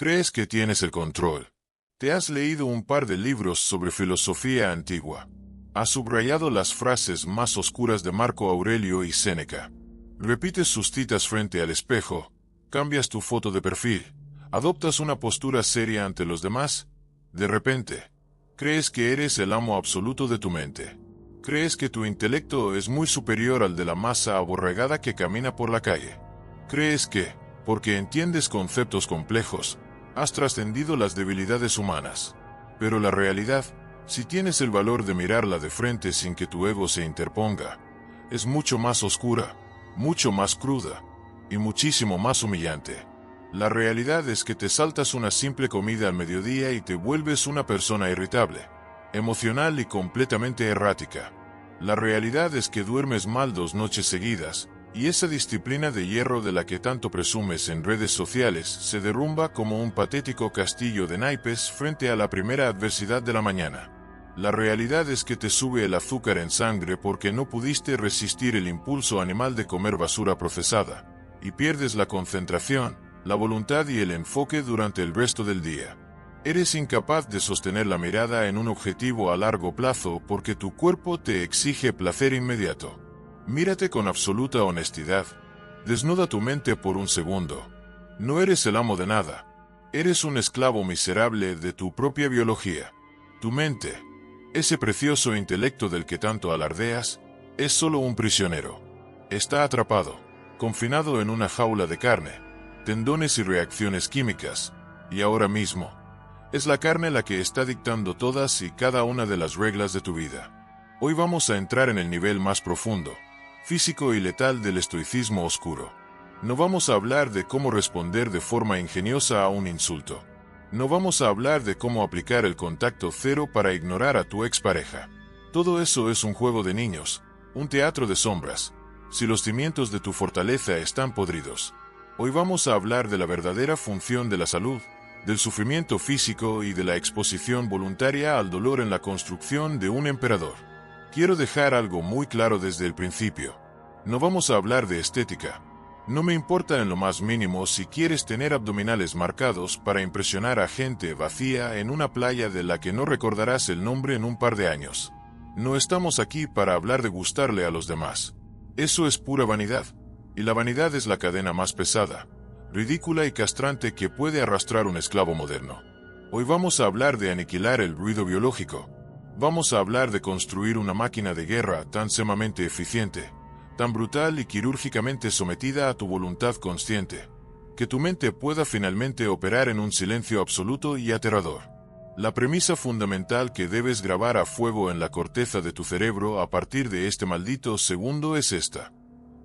Crees que tienes el control. Te has leído un par de libros sobre filosofía antigua. Has subrayado las frases más oscuras de Marco Aurelio y Séneca. Repites sus citas frente al espejo, cambias tu foto de perfil, adoptas una postura seria ante los demás. De repente, crees que eres el amo absoluto de tu mente. Crees que tu intelecto es muy superior al de la masa aborregada que camina por la calle. Crees que, porque entiendes conceptos complejos, has trascendido las debilidades humanas. Pero la realidad, si tienes el valor de mirarla de frente sin que tu ego se interponga, es mucho más oscura, mucho más cruda y muchísimo más humillante. La realidad es que te saltas una simple comida al mediodía y te vuelves una persona irritable, emocional y completamente errática. La realidad es que duermes mal 2 noches seguidas, y esa disciplina de hierro de la que tanto presumes en redes sociales se derrumba como un patético castillo de naipes frente a la primera adversidad de la mañana. La realidad es que te sube el azúcar en sangre porque no pudiste resistir el impulso animal de comer basura procesada, y pierdes la concentración, la voluntad y el enfoque durante el resto del día. Eres incapaz de sostener la mirada en un objetivo a largo plazo porque tu cuerpo te exige placer inmediato. Mírate con absoluta honestidad. Desnuda tu mente por un segundo. No eres el amo de nada. Eres un esclavo miserable de tu propia biología. Tu mente, ese precioso intelecto del que tanto alardeas, es solo un prisionero. Está atrapado, confinado en una jaula de carne, tendones y reacciones químicas, y ahora mismo, es la carne la que está dictando todas y cada una de las reglas de tu vida. Hoy vamos a entrar en el nivel más profundo, físico y letal del estoicismo oscuro. No vamos a hablar de cómo responder de forma ingeniosa a un insulto. No vamos a hablar de cómo aplicar el contacto cero para ignorar a tu expareja. Todo eso es un juego de niños, un teatro de sombras, si los cimientos de tu fortaleza están podridos. Hoy vamos a hablar de la verdadera función de la salud, del sufrimiento físico y de la exposición voluntaria al dolor en la construcción de un emperador. Quiero dejar algo muy claro desde el principio. No vamos a hablar de estética. No me importa en lo más mínimo si quieres tener abdominales marcados para impresionar a gente vacía en una playa de la que no recordarás el nombre en un par de años. No estamos aquí para hablar de gustarle a los demás. Eso es pura vanidad. Y la vanidad es la cadena más pesada, ridícula y castrante que puede arrastrar un esclavo moderno. Hoy vamos a hablar de aniquilar el ruido biológico. Vamos a hablar de construir una máquina de guerra tan sumamente eficiente, tan brutal y quirúrgicamente sometida a tu voluntad consciente, que tu mente pueda finalmente operar en un silencio absoluto y aterrador. La premisa fundamental que debes grabar a fuego en la corteza de tu cerebro a partir de este maldito segundo es esta.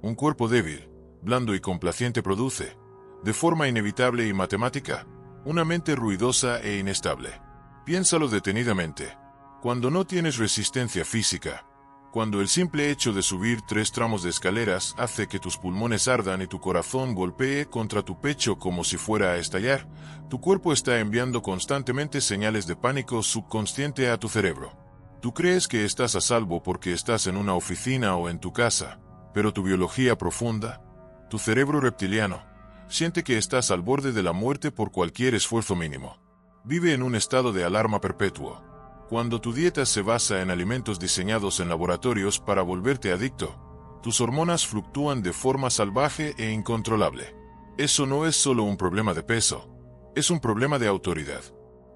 Un cuerpo débil, blando y complaciente produce, de forma inevitable y matemática, una mente ruidosa e inestable. Piénsalo detenidamente. Cuando no tienes resistencia física, cuando el simple hecho de subir 3 tramos de escaleras hace que tus pulmones ardan y tu corazón golpee contra tu pecho como si fuera a estallar, tu cuerpo está enviando constantemente señales de pánico subconsciente a tu cerebro. Tú crees que estás a salvo porque estás en una oficina o en tu casa, pero tu biología profunda, tu cerebro reptiliano, siente que estás al borde de la muerte por cualquier esfuerzo mínimo. Vive en un estado de alarma perpetuo. Cuando tu dieta se basa en alimentos diseñados en laboratorios para volverte adicto, tus hormonas fluctúan de forma salvaje e incontrolable. Eso no es solo un problema de peso, es un problema de autoridad.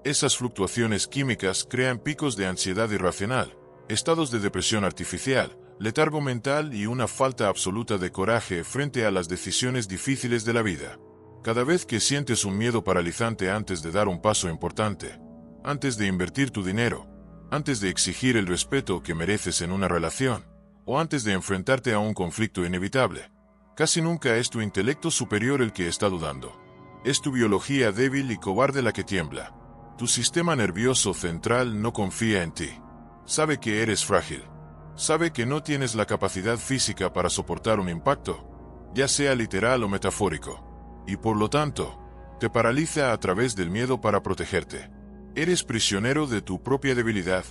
Esas fluctuaciones químicas crean picos de ansiedad irracional, estados de depresión artificial, letargo mental y una falta absoluta de coraje frente a las decisiones difíciles de la vida. Cada vez que sientes un miedo paralizante antes de dar un paso importante, antes de invertir tu dinero, antes de exigir el respeto que mereces en una relación, o antes de enfrentarte a un conflicto inevitable, casi nunca es tu intelecto superior el que está dudando. Es tu biología débil y cobarde la que tiembla. Tu sistema nervioso central no confía en ti. Sabe que eres frágil. Sabe que no tienes la capacidad física para soportar un impacto, ya sea literal o metafórico, y por lo tanto, te paraliza a través del miedo para protegerte. Eres prisionero de tu propia debilidad.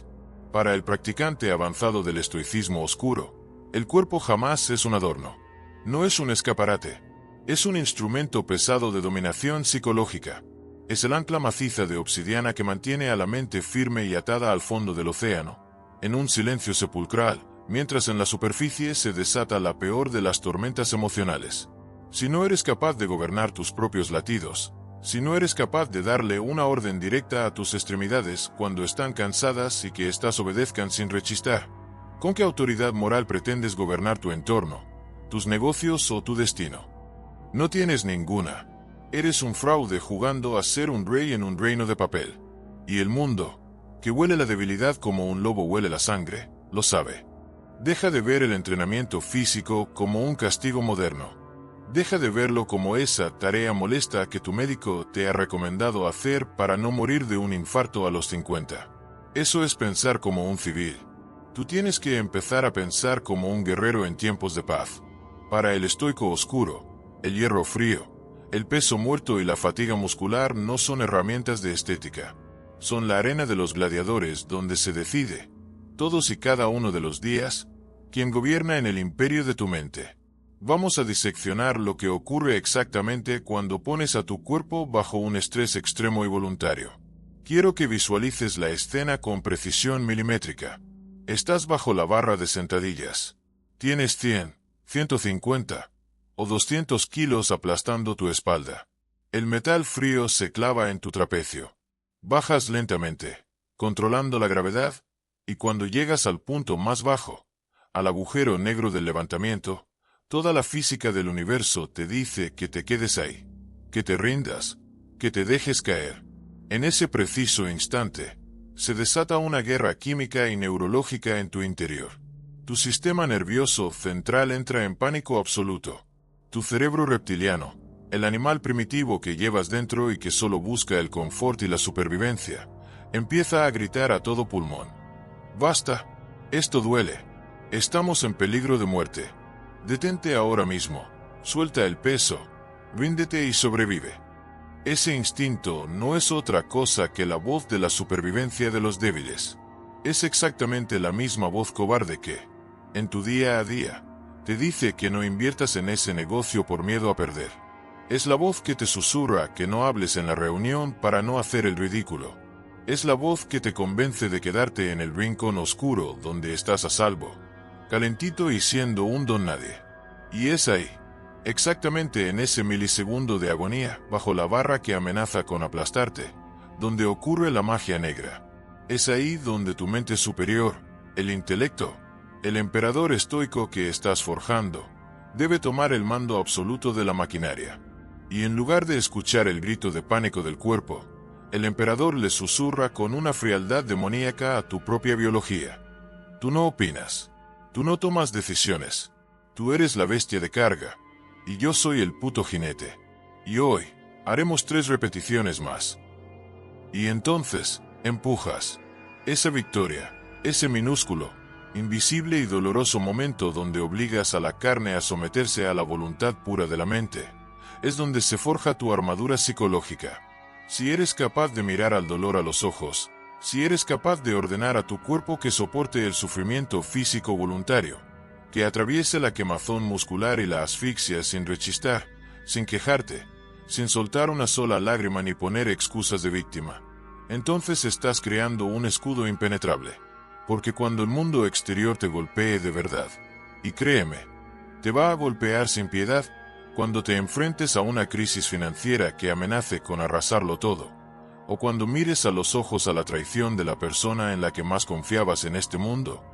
Para el practicante avanzado del estoicismo oscuro, el cuerpo jamás es un adorno. No es un escaparate. Es un instrumento pesado de dominación psicológica. Es el ancla maciza de obsidiana que mantiene a la mente firme y atada al fondo del océano, en un silencio sepulcral, mientras en la superficie se desata la peor de las tormentas emocionales. Si no eres capaz de gobernar tus propios latidos, si no eres capaz de darle una orden directa a tus extremidades cuando están cansadas y que éstas obedezcan sin rechistar, ¿con qué autoridad moral pretendes gobernar tu entorno, tus negocios o tu destino? No tienes ninguna. Eres un fraude jugando a ser un rey en un reino de papel. Y el mundo, que huele la debilidad como un lobo huele la sangre, lo sabe. Deja de ver el entrenamiento físico como un castigo moderno. Deja de verlo como esa tarea molesta que tu médico te ha recomendado hacer para no morir de un infarto a los 50. Eso es pensar como un civil. Tú tienes que empezar a pensar como un guerrero en tiempos de paz. Para el estoico oscuro, el hierro frío, el peso muerto y la fatiga muscular no son herramientas de estética. Son la arena de los gladiadores donde se decide, todos y cada uno de los días, quién gobierna en el imperio de tu mente. Vamos a diseccionar lo que ocurre exactamente cuando pones a tu cuerpo bajo un estrés extremo y voluntario. Quiero que visualices la escena con precisión milimétrica. Estás bajo la barra de sentadillas. Tienes 100, 150 o 200 kilos aplastando tu espalda. El metal frío se clava en tu trapecio. Bajas lentamente, controlando la gravedad, y cuando llegas al punto más bajo, al agujero negro del levantamiento, toda la física del universo te dice que te quedes ahí, que te rindas, que te dejes caer. En ese preciso instante, se desata una guerra química y neurológica en tu interior. Tu sistema nervioso central entra en pánico absoluto. Tu cerebro reptiliano, el animal primitivo que llevas dentro y que solo busca el confort y la supervivencia, empieza a gritar a todo pulmón. Basta, esto duele. Estamos en peligro de muerte. Detente ahora mismo, suelta el peso, ríndete y sobrevive. Ese instinto no es otra cosa que la voz de la supervivencia de los débiles. Es exactamente la misma voz cobarde que, en tu día a día, te dice que no inviertas en ese negocio por miedo a perder. Es la voz que te susurra que no hables en la reunión para no hacer el ridículo. Es la voz que te convence de quedarte en el rincón oscuro donde estás a salvo, calentito y siendo un don nadie. Y es ahí, exactamente en ese milisegundo de agonía, bajo la barra que amenaza con aplastarte, donde ocurre la magia negra. Es ahí donde tu mente superior, el intelecto, el emperador estoico que estás forjando, debe tomar el mando absoluto de la maquinaria. Y en lugar de escuchar el grito de pánico del cuerpo, el emperador le susurra con una frialdad demoníaca a tu propia biología. Tú no opinas. Tú no tomas decisiones. Tú eres la bestia de carga. Y yo soy el puto jinete. Y hoy, haremos 3 repeticiones más. Y entonces, empujas. Esa victoria, ese minúsculo, invisible y doloroso momento donde obligas a la carne a someterse a la voluntad pura de la mente, es donde se forja tu armadura psicológica. Si eres capaz de mirar al dolor a los ojos, si eres capaz de ordenar a tu cuerpo que soporte el sufrimiento físico voluntario, que atraviese la quemazón muscular y la asfixia sin rechistar, sin quejarte, sin soltar una sola lágrima ni poner excusas de víctima, entonces estás creando un escudo impenetrable. Porque cuando el mundo exterior te golpee de verdad, y créeme, te va a golpear sin piedad, cuando te enfrentes a una crisis financiera que amenace con arrasarlo todo, o cuando mires a los ojos a la traición de la persona en la que más confiabas en este mundo,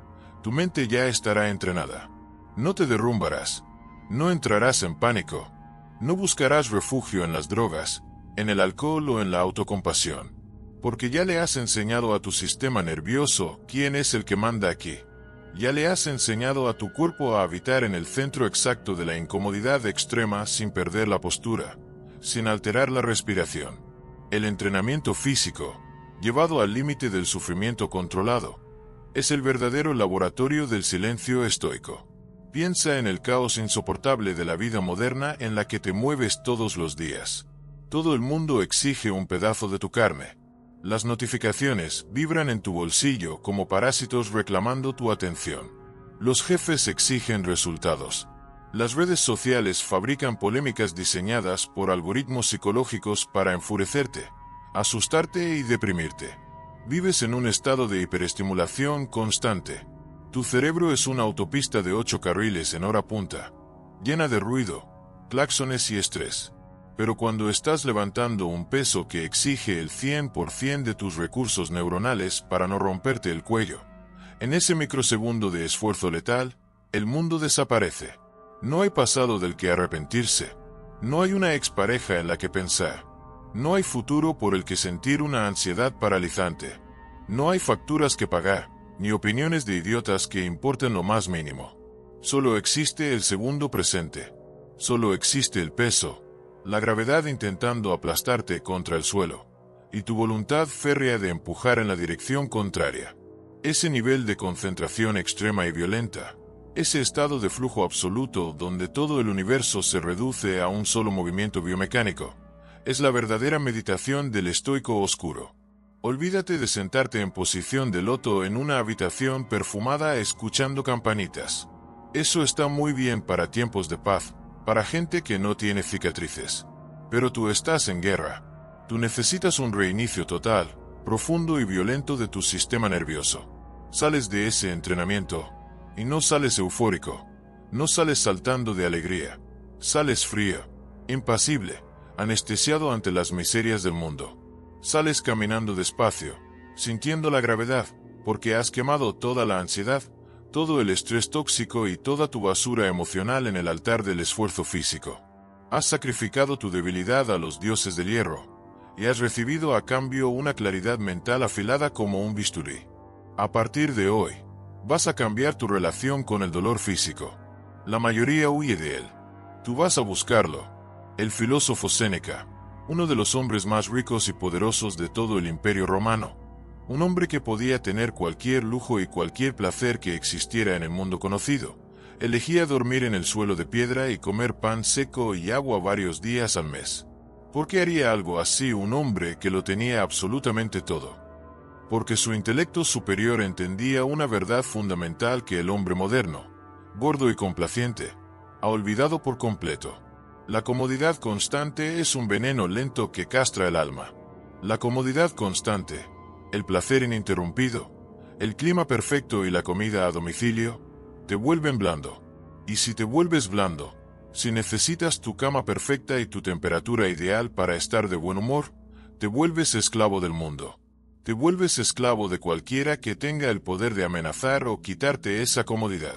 tu mente ya estará entrenada. No te derrumbarás, no entrarás en pánico, no buscarás refugio en las drogas, en el alcohol o en la autocompasión. Porque ya le has enseñado a tu sistema nervioso quién es el que manda aquí. Ya le has enseñado a tu cuerpo a habitar en el centro exacto de la incomodidad extrema sin perder la postura, sin alterar la respiración. El entrenamiento físico, llevado al límite del sufrimiento controlado, es el verdadero laboratorio del silencio estoico. Piensa en el caos insoportable de la vida moderna en la que te mueves todos los días. Todo el mundo exige un pedazo de tu carne. Las notificaciones vibran en tu bolsillo como parásitos reclamando tu atención. Los jefes exigen resultados. Las redes sociales fabrican polémicas diseñadas por algoritmos psicológicos para enfurecerte, asustarte y deprimirte. Vives en un estado de hiperestimulación constante. Tu cerebro es una autopista de 8 carriles en hora punta, llena de ruido, claxones y estrés. Pero cuando estás levantando un peso que exige el 100% de tus recursos neuronales para no romperte el cuello, en ese microsegundo de esfuerzo letal, el mundo desaparece. No hay pasado del que arrepentirse. No hay una expareja en la que pensar. No hay futuro por el que sentir una ansiedad paralizante. No hay facturas que pagar, ni opiniones de idiotas que importen lo más mínimo. Solo existe el segundo presente. Solo existe el peso, la gravedad intentando aplastarte contra el suelo, y tu voluntad férrea de empujar en la dirección contraria. Ese nivel de concentración extrema y violenta, ese estado de flujo absoluto donde todo el universo se reduce a un solo movimiento biomecánico, es la verdadera meditación del estoico oscuro. Olvídate de sentarte en posición de loto en una habitación perfumada escuchando campanitas. Eso está muy bien para tiempos de paz, para gente que no tiene cicatrices. Pero tú estás en guerra. Tú necesitas un reinicio total, profundo y violento de tu sistema nervioso. Sales de ese entrenamiento, y no sales eufórico, no sales saltando de alegría. Sales frío, impasible, anestesiado ante las miserias del mundo. Sales caminando despacio, sintiendo la gravedad, porque has quemado toda la ansiedad, todo el estrés tóxico y toda tu basura emocional en el altar del esfuerzo físico. Has sacrificado tu debilidad a los dioses del hierro, y has recibido a cambio una claridad mental afilada como un bisturí. A partir de hoy, vas a cambiar tu relación con el dolor físico. La mayoría huye de él. Tú vas a buscarlo. El filósofo Séneca, uno de los hombres más ricos y poderosos de todo el Imperio Romano, un hombre que podía tener cualquier lujo y cualquier placer que existiera en el mundo conocido, elegía dormir en el suelo de piedra y comer pan seco y agua varios días al mes. ¿Por qué haría algo así un hombre que lo tenía absolutamente todo? Porque su intelecto superior entendía una verdad fundamental que el hombre moderno, gordo y complaciente, ha olvidado por completo. La comodidad constante es un veneno lento que castra el alma. La comodidad constante, el placer ininterrumpido, el clima perfecto y la comida a domicilio, te vuelven blando. Y si te vuelves blando, si necesitas tu cama perfecta y tu temperatura ideal para estar de buen humor, te vuelves esclavo del mundo. Te vuelves esclavo de cualquiera que tenga el poder de amenazar o quitarte esa comodidad.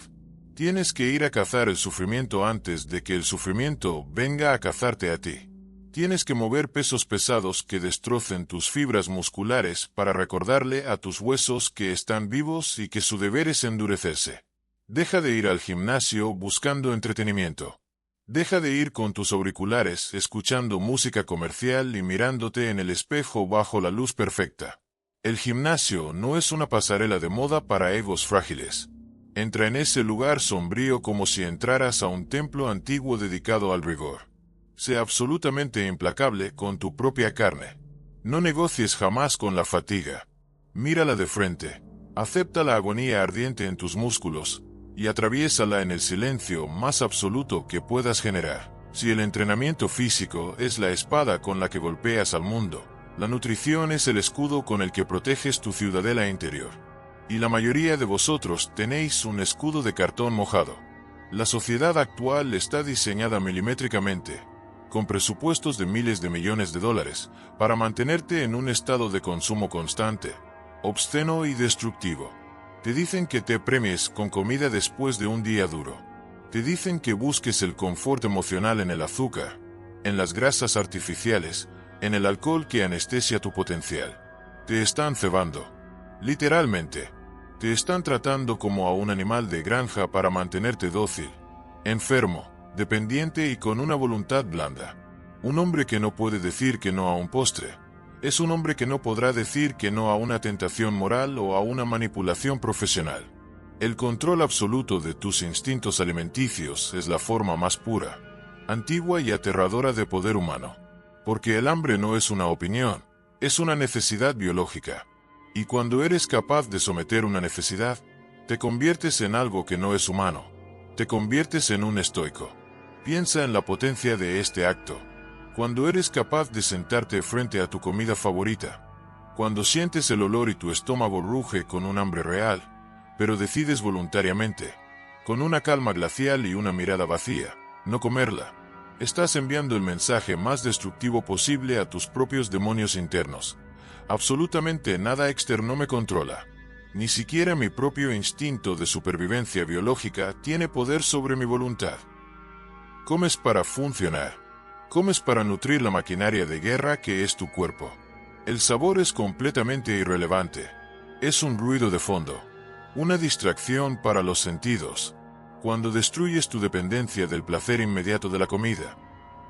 Tienes que ir a cazar el sufrimiento antes de que el sufrimiento venga a cazarte a ti. Tienes que mover pesos pesados que destrocen tus fibras musculares para recordarle a tus huesos que están vivos y que su deber es endurecerse. Deja de ir al gimnasio buscando entretenimiento. Deja de ir con tus auriculares escuchando música comercial y mirándote en el espejo bajo la luz perfecta. El gimnasio no es una pasarela de moda para egos frágiles. Entra en ese lugar sombrío como si entraras a un templo antiguo dedicado al rigor. Sé absolutamente implacable con tu propia carne. No negocies jamás con la fatiga. Mírala de frente. Acepta la agonía ardiente en tus músculos y atraviésala en el silencio más absoluto que puedas generar. Si el entrenamiento físico es la espada con la que golpeas al mundo, la nutrición es el escudo con el que proteges tu ciudadela interior. Y la mayoría de vosotros tenéis un escudo de cartón mojado. La sociedad actual está diseñada milimétricamente, con presupuestos de miles de millones de dólares, para mantenerte en un estado de consumo constante, obsceno y destructivo. Te dicen que te premies con comida después de un día duro. Te dicen que busques el confort emocional en el azúcar, en las grasas artificiales, en el alcohol que anestesia tu potencial. Te están cebando. Literalmente. Te están tratando como a un animal de granja para mantenerte dócil, enfermo, dependiente y con una voluntad blanda. Un hombre que no puede decir que no a un postre, es un hombre que no podrá decir que no a una tentación moral o a una manipulación profesional. El control absoluto de tus instintos alimenticios es la forma más pura, antigua y aterradora de poder humano. Porque el hambre no es una opinión, es una necesidad biológica. Y cuando eres capaz de someter una necesidad, te conviertes en algo que no es humano. Te conviertes en un estoico. Piensa en la potencia de este acto. Cuando eres capaz de sentarte frente a tu comida favorita. Cuando sientes el olor y tu estómago ruge con un hambre real, pero decides voluntariamente, con una calma glacial y una mirada vacía, no comerla. Estás enviando el mensaje más destructivo posible a tus propios demonios internos. Absolutamente nada externo me controla. Ni siquiera mi propio instinto de supervivencia biológica tiene poder sobre mi voluntad. Comes para funcionar. Comes para nutrir la maquinaria de guerra que es tu cuerpo. El sabor es completamente irrelevante. Es un ruido de fondo. Una distracción para los sentidos. Cuando destruyes tu dependencia del placer inmediato de la comida.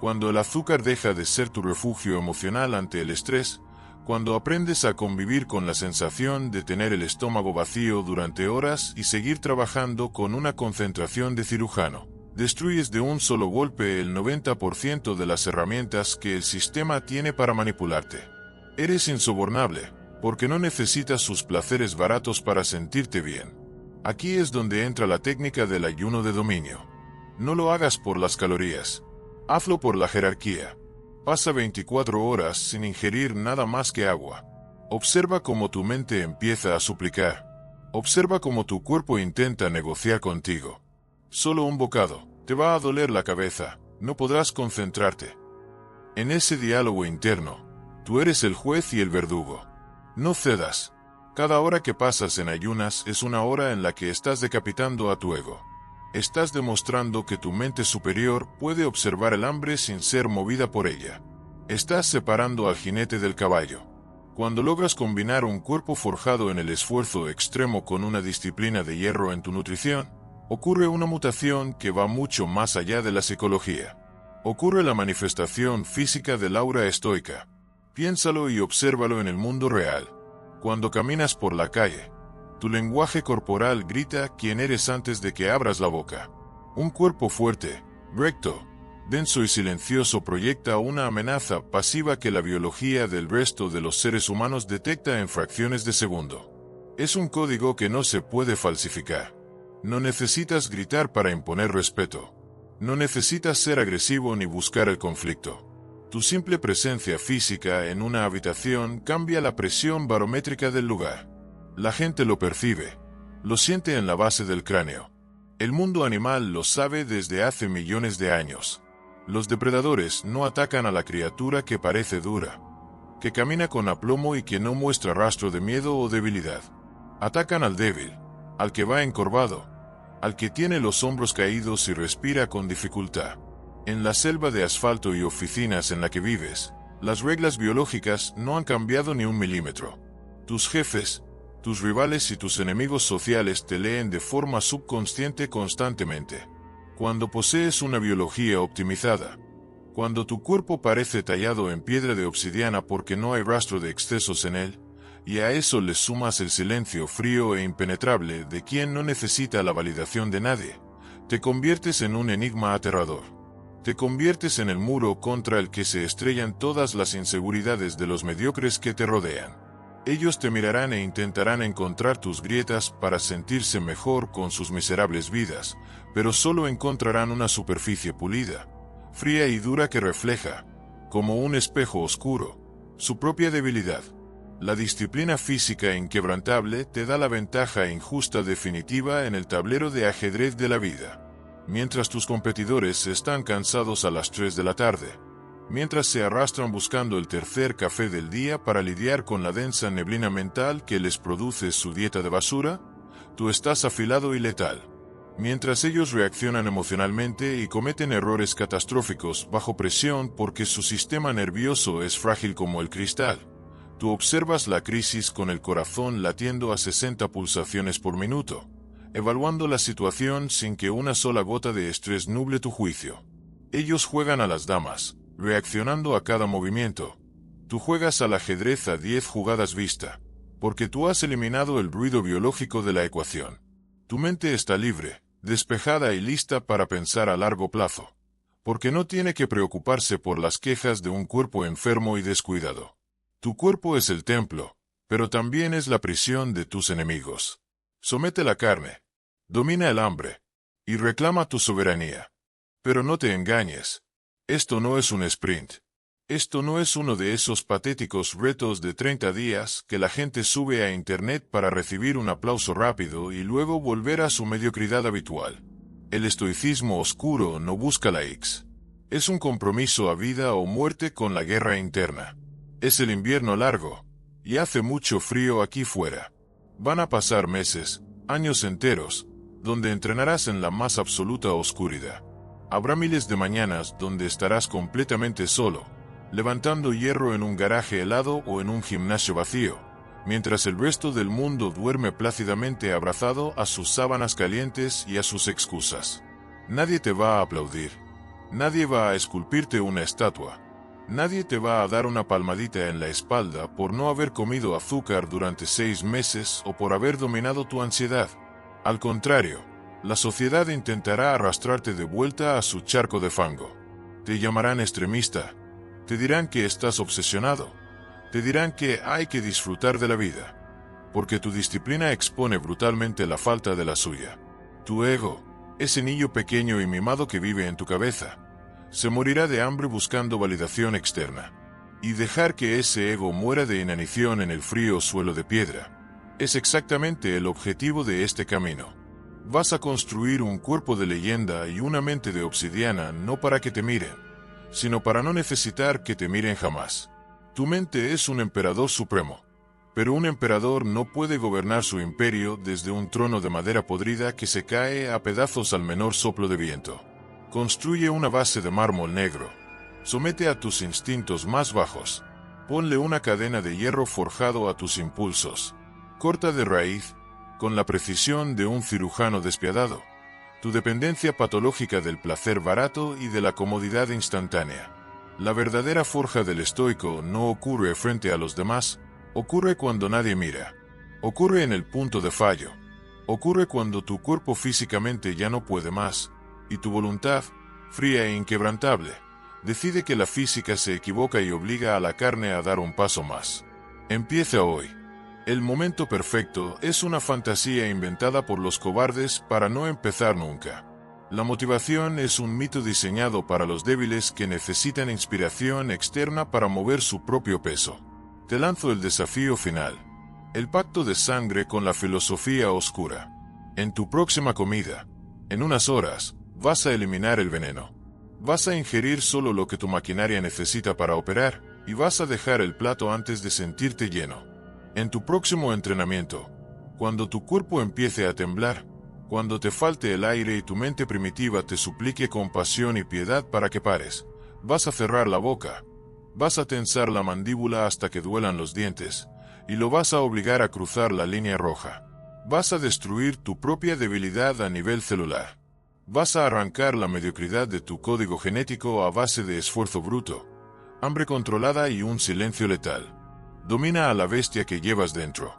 Cuando el azúcar deja de ser tu refugio emocional ante el estrés. Cuando aprendes a convivir con la sensación de tener el estómago vacío durante horas y seguir trabajando con una concentración de cirujano. Destruyes de un solo golpe el 90% de las herramientas que el sistema tiene para manipularte. Eres insobornable, porque no necesitas sus placeres baratos para sentirte bien. Aquí es donde entra la técnica del ayuno de dominio. No lo hagas por las calorías. Hazlo por la jerarquía. Pasa 24 horas sin ingerir nada más que agua. Observa cómo tu mente empieza a suplicar. Observa cómo tu cuerpo intenta negociar contigo. Solo un bocado, te va a doler la cabeza, no podrás concentrarte. En ese diálogo interno, tú eres el juez y el verdugo. No cedas. Cada hora que pasas en ayunas es una hora en la que estás decapitando a tu ego. Estás demostrando que tu mente superior puede observar el hambre sin ser movida por ella. Estás separando al jinete del caballo. Cuando logras combinar un cuerpo forjado en el esfuerzo extremo con una disciplina de hierro en tu nutrición, ocurre una mutación que va mucho más allá de la psicología. Ocurre la manifestación física del aura estoica. Piénsalo y obsérvalo en el mundo real. Cuando caminas por la calle, tu lenguaje corporal grita quién eres antes de que abras la boca. Un cuerpo fuerte, recto, denso y silencioso proyecta una amenaza pasiva que la biología del resto de los seres humanos detecta en fracciones de segundo. Es un código que no se puede falsificar. No necesitas gritar para imponer respeto. No necesitas ser agresivo ni buscar el conflicto. Tu simple presencia física en una habitación cambia la presión barométrica del lugar. La gente lo percibe, lo siente en la base del cráneo. El mundo animal lo sabe desde hace millones de años. Los depredadores no atacan a la criatura que parece dura, que camina con aplomo y que no muestra rastro de miedo o debilidad. Atacan al débil, al que va encorvado, al que tiene los hombros caídos y respira con dificultad. En la selva de asfalto y oficinas en la que vives, las reglas biológicas no han cambiado ni un milímetro. Tus jefes, tus rivales y tus enemigos sociales te leen de forma subconsciente constantemente. Cuando posees una biología optimizada, cuando tu cuerpo parece tallado en piedra de obsidiana porque no hay rastro de excesos en él, y a eso le sumas el silencio frío e impenetrable de quien no necesita la validación de nadie, te conviertes en un enigma aterrador. Te conviertes en el muro contra el que se estrellan todas las inseguridades de los mediocres que te rodean. Ellos te mirarán e intentarán encontrar tus grietas para sentirse mejor con sus miserables vidas, pero solo encontrarán una superficie pulida, fría y dura que refleja, como un espejo oscuro, su propia debilidad. La disciplina física inquebrantable te da la ventaja injusta definitiva en el tablero de ajedrez de la vida. Mientras tus competidores están cansados a las 3 de la tarde, mientras se arrastran buscando el tercer café del día para lidiar con la densa neblina mental que les produce su dieta de basura, tú estás afilado y letal. Mientras ellos reaccionan emocionalmente y cometen errores catastróficos bajo presión porque su sistema nervioso es frágil como el cristal, tú observas la crisis con el corazón latiendo a 60 pulsaciones por minuto, evaluando la situación sin que una sola gota de estrés nuble tu juicio. Ellos juegan a las damas, reaccionando a cada movimiento. Tú juegas al ajedrez a 10 jugadas vista, porque tú has eliminado el ruido biológico de la ecuación. Tu mente está libre, despejada y lista para pensar a largo plazo, porque no tiene que preocuparse por las quejas de un cuerpo enfermo y descuidado. Tu cuerpo es el templo, pero también es la prisión de tus enemigos. Somete la carne, domina el hambre, y reclama tu soberanía. Pero no te engañes. Esto no es un sprint. Esto no es uno de esos patéticos retos de 30 días que la gente sube a internet para recibir un aplauso rápido y luego volver a su mediocridad habitual. El estoicismo oscuro no busca likes. Es un compromiso a vida o muerte con la guerra interna. Es el invierno largo, y hace mucho frío aquí fuera. Van a pasar meses, años enteros, donde entrenarás en la más absoluta oscuridad. Habrá miles de mañanas donde estarás completamente solo, levantando hierro en un garaje helado o en un gimnasio vacío, mientras el resto del mundo duerme plácidamente abrazado a sus sábanas calientes y a sus excusas. Nadie te va a aplaudir. Nadie va a esculpirte una estatua. Nadie te va a dar una palmadita en la espalda por no haber comido azúcar durante 6 meses o por haber dominado tu ansiedad. Al contrario, la sociedad intentará arrastrarte de vuelta a su charco de fango. Te llamarán extremista. Te dirán que estás obsesionado. Te dirán que hay que disfrutar de la vida. Porque tu disciplina expone brutalmente la falta de la suya. Tu ego, ese niño pequeño y mimado que vive en tu cabeza, se morirá de hambre buscando validación externa. Y dejar que ese ego muera de inanición en el frío suelo de piedra es exactamente el objetivo de este camino. Vas a construir un cuerpo de leyenda y una mente de obsidiana no para que te miren, sino para no necesitar que te miren jamás. Tu mente es un emperador supremo, pero un emperador no puede gobernar su imperio desde un trono de madera podrida que se cae a pedazos al menor soplo de viento. Construye una base de mármol negro. Somete a tus instintos más bajos. Ponle una cadena de hierro forjado a tus impulsos. Corta de raíz, con la precisión de un cirujano despiadado, tu dependencia patológica del placer barato y de la comodidad instantánea. La verdadera forja del estoico no ocurre frente a los demás, ocurre cuando nadie mira. Ocurre en el punto de fallo. Ocurre cuando tu cuerpo físicamente ya no puede más, y tu voluntad, fría e inquebrantable, decide que la física se equivoca y obliga a la carne a dar un paso más. Empieza hoy. El momento perfecto es una fantasía inventada por los cobardes para no empezar nunca. La motivación es un mito diseñado para los débiles que necesitan inspiración externa para mover su propio peso. Te lanzo el desafío final. El pacto de sangre con la filosofía oscura. En tu próxima comida, en unas horas, vas a eliminar el veneno. Vas a ingerir solo lo que tu maquinaria necesita para operar, y vas a dejar el plato antes de sentirte lleno. En tu próximo entrenamiento, cuando tu cuerpo empiece a temblar, cuando te falte el aire y tu mente primitiva te suplique compasión y piedad para que pares, vas a cerrar la boca, vas a tensar la mandíbula hasta que duelan los dientes, y lo vas a obligar a cruzar la línea roja. Vas a destruir tu propia debilidad a nivel celular. Vas a arrancar la mediocridad de tu código genético a base de esfuerzo bruto, hambre controlada y un silencio letal. Domina a la bestia que llevas dentro.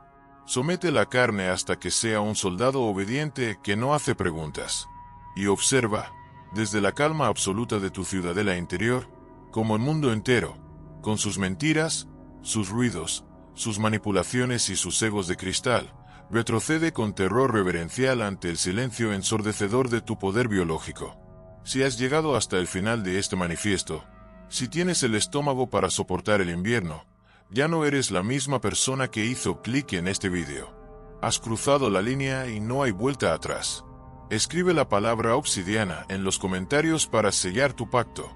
Somete la carne hasta que sea un soldado obediente que no hace preguntas. Y observa, desde la calma absoluta de tu ciudadela interior, como el mundo entero, con sus mentiras, sus ruidos, sus manipulaciones y sus egos de cristal, retrocede con terror reverencial ante el silencio ensordecedor de tu poder biológico. Si has llegado hasta el final de este manifiesto, si tienes el estómago para soportar el invierno, ya no eres la misma persona que hizo clic en este vídeo. Has cruzado la línea y no hay vuelta atrás. Escribe la palabra obsidiana en los comentarios para sellar tu pacto.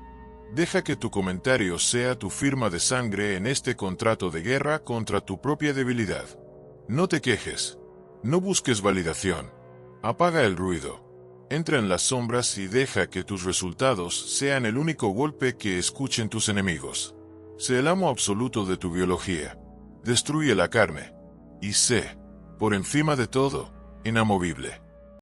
Deja que tu comentario sea tu firma de sangre en este contrato de guerra contra tu propia debilidad. No te quejes. No busques validación. Apaga el ruido. Entra en las sombras y deja que tus resultados sean el único golpe que escuchen tus enemigos. Sé el amo absoluto de tu biología. Destruye la carne. Y sé, por encima de todo, inamovible.